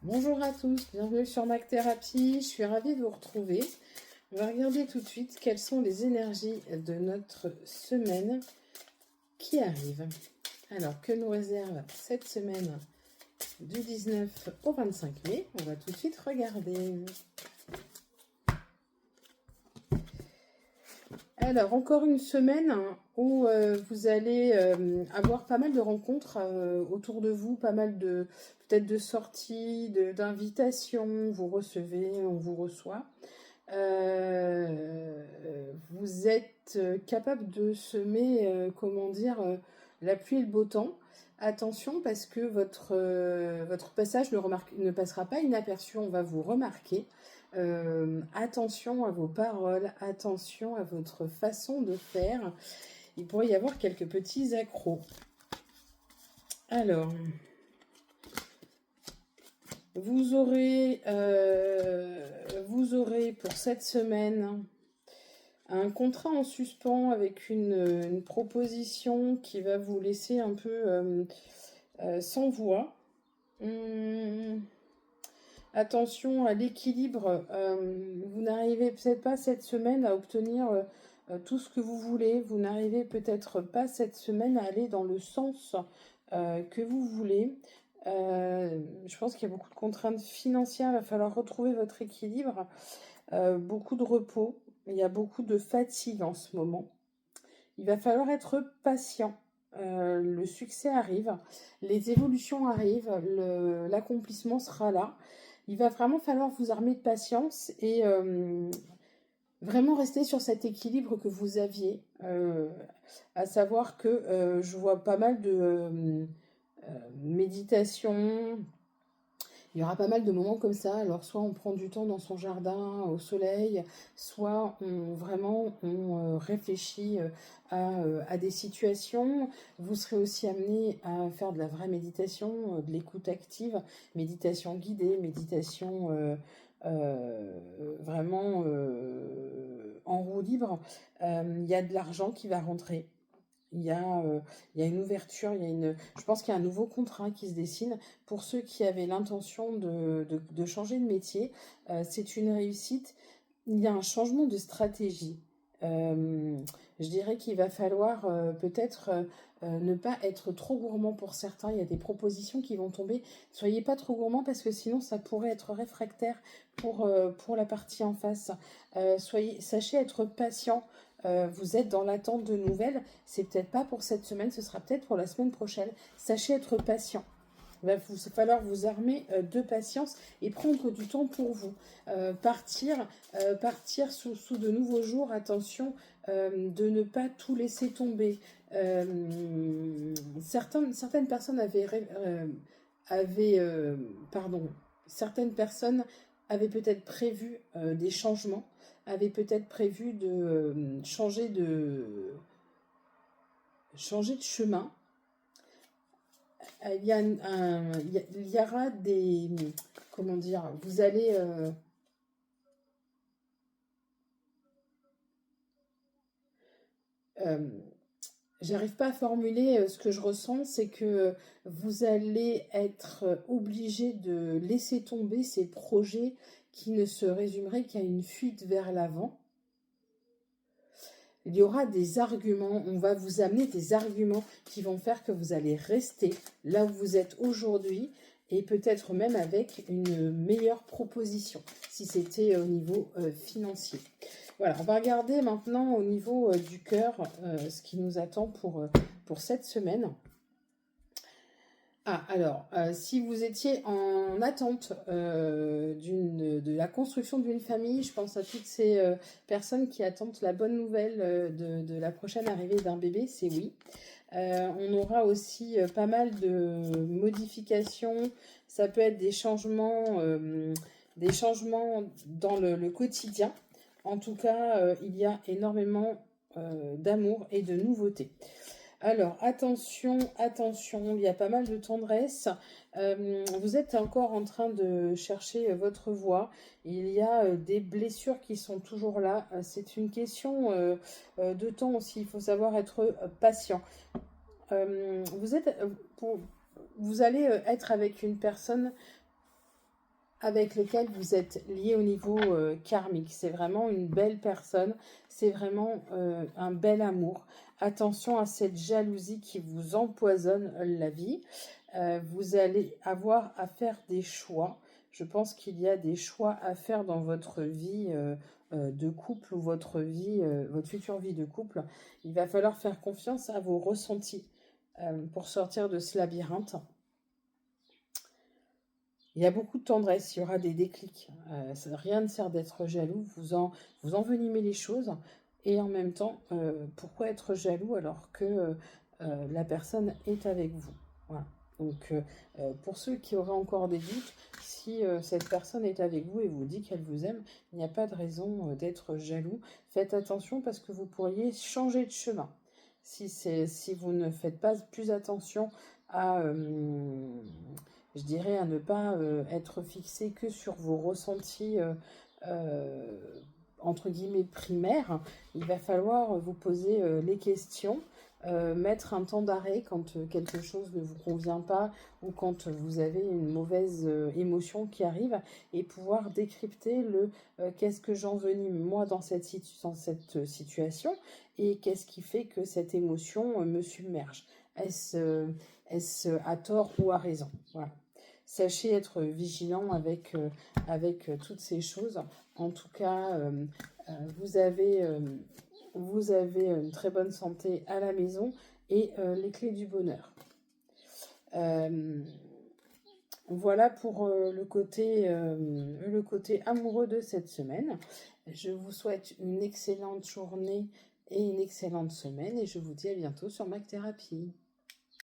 Bonjour à tous, bienvenue sur Mac Thérapie. Je suis ravie de vous retrouver. On va regarder tout de suite quelles sont les énergies de notre semaine qui arrive. Alors, que nous réserve cette semaine du 19 au 25 mai? On va tout de suite regarder. Alors, encore une semaine où vous allez avoir pas mal de rencontres autour de vous, pas mal de peut-être de sorties, d'invitations, vous recevez, on vous reçoit. Vous êtes capable de semer, comment dire, la pluie et le beau temps. Attention parce que votre passage ne passera pas inaperçu, on va vous remarquer. Attention à vos paroles, attention à votre façon de faire. Il pourrait y avoir quelques petits accros. Alors, vous aurez pour cette semaine un contrat en suspens avec une proposition qui va vous laisser un peu sans voix. Attention à l'équilibre. Vous n'arrivez peut-être pas cette semaine à obtenir tout ce que vous voulez. Vous n'arrivez peut-être pas cette semaine à aller dans le sens que vous voulez. Je pense qu'il y a beaucoup de contraintes financières. Il va falloir retrouver votre équilibre. Beaucoup de repos. Il y a beaucoup de fatigue en ce moment. Il va falloir être patient. Le succès arrive, les évolutions arrivent, l'accomplissement sera là. Il va vraiment falloir vous armer de patience et vraiment rester sur cet équilibre que vous aviez. À savoir que je vois pas mal de méditation. Il y aura pas mal de moments comme ça. Alors, soit on prend du temps dans son jardin, au soleil, soit on réfléchit à des situations. Vous serez aussi amené à faire de la vraie méditation, de l'écoute active, méditation guidée, méditation vraiment en roue libre. Il y a de l'argent qui va rentrer. Il y a, euh, il y a une ouverture, je pense qu'il y a un nouveau contrat qui se dessine. Pour ceux qui avaient l'intention de changer de métier, c'est une réussite. Il y a un changement de stratégie. Euh, je dirais qu'il va falloir peut-être ne pas être trop gourmand pour certains. Il y a des propositions qui vont tomber. Soyez pas trop gourmand parce que sinon ça pourrait être réfractaire pour la partie en face. Sachez être patient. Vous êtes dans l'attente de nouvelles. C'est peut-être pas pour cette semaine, ce sera peut-être pour la semaine prochaine. Sachez être patient. Il va falloir vous armer de patience et prendre du temps pour vous. Partir sous de nouveaux jours, attention de ne pas tout laisser tomber. Certaines personnes pardon, certaines personnes avaient peut-être prévu des changements, avaient peut-être prévu de changer de chemin. Il y aura des, comment dire, vous allez j'arrive pas à formuler ce que je ressens, c'est que vous allez être obligé de laisser tomber ces projets qui ne se résumeraient qu'à une fuite vers l'avant. Il y aura des arguments, on va vous amener des arguments qui vont faire que vous allez rester là où vous êtes aujourd'hui et peut-être même avec une meilleure proposition, si c'était au niveau financier. Voilà, on va regarder maintenant au niveau du cœur ce qui nous attend pour cette semaine. Ah, alors, si vous étiez en attente de la construction d'une famille, je pense à toutes ces personnes qui attendent la bonne nouvelle de la prochaine arrivée d'un bébé, c'est oui. On aura aussi pas mal de modifications, ça peut être des changements dans le quotidien. En tout cas, il y a énormément d'amour et de nouveautés. Alors, attention, il y a pas mal de tendresse. Vous êtes encore en train de chercher votre voie. Il y a des blessures qui sont toujours là. C'est une question de temps aussi. Il faut savoir être patient. Vous allez être avec une personne avec lequel vous êtes lié au niveau karmique. C'est vraiment une belle personne, c'est vraiment un bel amour. Attention à cette jalousie qui vous empoisonne la vie. Vous allez avoir à faire des choix. Je pense qu'il y a des choix à faire dans votre vie de couple ou votre future vie de couple. Il va falloir faire confiance à vos ressentis pour sortir de ce labyrinthe. Il y a beaucoup de tendresse, il y aura des déclics. Rien ne sert d'être jaloux, vous envenimez les choses. Et en même temps, pourquoi être jaloux alors que la personne est avec vous? Voilà. Donc, pour ceux qui auraient encore des doutes, si cette personne est avec vous et vous dit qu'elle vous aime, il n'y a pas de raison d'être jaloux. Faites attention parce que vous pourriez changer de chemin. Si vous ne faites pas plus attention à je dirais à ne pas être fixé que sur vos ressentis euh, entre guillemets primaires. Il va falloir vous poser les questions, mettre un temps d'arrêt quand quelque chose ne vous convient pas ou quand vous avez une mauvaise émotion qui arrive et pouvoir décrypter le qu'est-ce que j'envenime moi dans cette situation et qu'est-ce qui fait que cette émotion me submerge. Est-ce à tort ou à raison? Voilà. Sachez être vigilant avec toutes ces choses. En tout cas, vous avez une très bonne santé à la maison et les clés du bonheur. Voilà pour le côté amoureux de cette semaine. Je vous souhaite une excellente journée et une excellente semaine et je vous dis à bientôt sur Mac Thérapie.